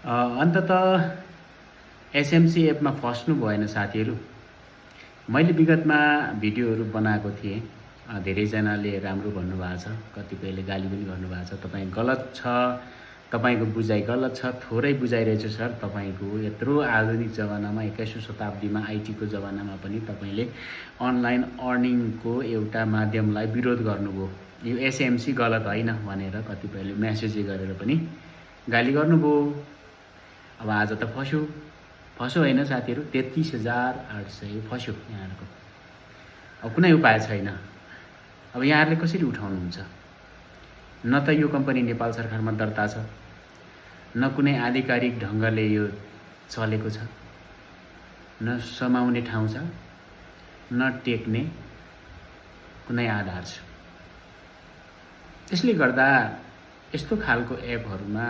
अन्ततः एसएमसी एपमा फस्नु भएन साथीहरू। मैले विगतमा भिडियोहरू बनाएको थिएँ, धेरैजनाले राम्रो भन्नुभएको छ, कतिपयले गाली पनि गर्नुभएको छ। तपाईँ गलत छ, तपाईँको बुझाइ गलत छ, थोरै बुझाइरहेछ सर तपाईँको। यत्रो आधुनिक जमानामा 21औं शताब्दीमा आइटीको जमानामा पनि तपाईँले अनलाइन अर्निङको एउटा माध्यमलाई विरोध गर्नुभयो। यो एसएमसी गलत होइन भनेर कतिपयले म्यासेज गरेर पनि गाली गर्नुभयो। अब आज त फस्यो होइन साथीहरू, 33,800 फस्यो यहाँहरूको। अब कुनै उपाय छैन। अब यहाँहरूले कसरी उठाउनुहुन्छ? न त यो कम्पनी नेपाल सरकारमा दर्ता छ, न कुनै आधिकारिक ढङ्गले यो चलेको छ, न समाउने ठाउँ छ, न टेक्ने कुनै आधार छ। त्यसले गर्दा यस्तो खालको एपहरूमा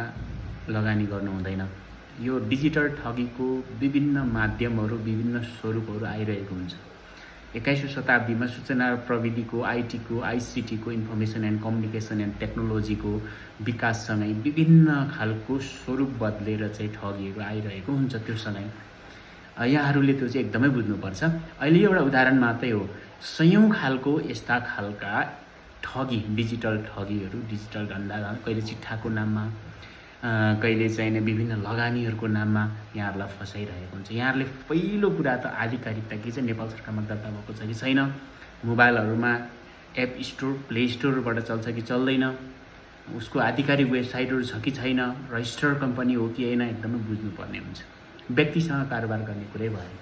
लगानी गर्नु हुँदैन। यो डिजिटल ठगीको विभिन्न माध्यमहरू, विभिन्न स्वरूपहरू आइरहेको हुन्छ। 21औं शताब्दीमा सूचना र प्रविधिको, आइटीको, आइसिटीको, इन्फर्मेसन एन्ड कम्युनिकेसन एन्ड टेक्नोलोजीको विकाससँगै विभिन्न खालको स्वरूप बदलेर चाहिँ ठगीहरू आइरहेको हुन्छ। त्यो सँगै यहाँहरूले त्यो चाहिँ एकदमै बुझ्नुपर्छ। अहिले एउटा उदाहरण मात्रै हो, सयौं खालको यस्ता खालका ठगी, डिजिटल ठगीहरू, डिजिटल धन्दा, कहिले चिट्ठाको नाममा, कहिले चाहिने विभिन्न लगानीहरूको नाममा यहाँहरूलाई फसाइरहेको हुन्छ। यहाँहरूले पहिलो कुरा त आधिकारिकता के छ, नेपाल सरकारमा दर्ता भएको छ कि छैन, मोबाइलहरूमा एप स्टोर, प्ले स्टोरबाट चल्छ कि चल्दैन, उसको आधिकारिक वेबसाइटहरू छ कि छैन, रजिस्टर कम्पनी हो कि होइन, एकदमै बुझ्नुपर्ने हुन्छ। व्यक्तिसँग कारोबार गर्ने कुरै भयो।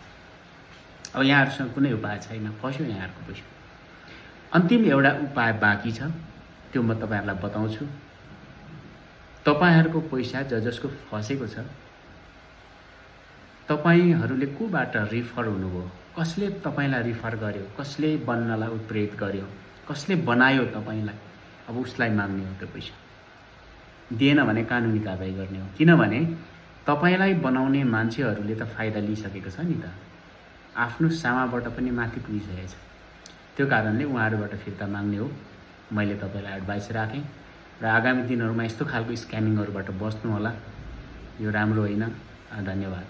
अब यहाँहरूसँग कुनै उपाय छैन, फस्यो यहाँहरूको पैसा। अन्तिम एउटा उपाय बाँकी छ, त्यो म तपाईँहरूलाई बताउँछु। तपाईहरुको पैसा जसको फसेको छ, तपाईहरुले कोबाट रिफर हुनुभयो, कसले तपाईलाई रिफर गर्यो, कसले बन्नलाई उत्प्रेरित गर्यो, कसले बनायो तपाईलाई, अब उसलाई माग्ने हो त्यो पैसा। दिएन भने कानुनी कारबाही गर्ने हो। किनभने तपाईलाई बनाउने मान्छेहरूले त फाइदा लिइसकेको छ नि त, आफ्नो सामाबाट पनि माथि पुगिसकेको छ। त्यो कारणले उहाँहरुबाट फिर्ता माग्ने हो। मैले तपाईलाई एडभाइस राखेँ र आगामी दिनहरुमा यस्तो खालको स्क्यामिङहरुबाट बच्नु होला। यो राम्रो होइन। धन्यवाद।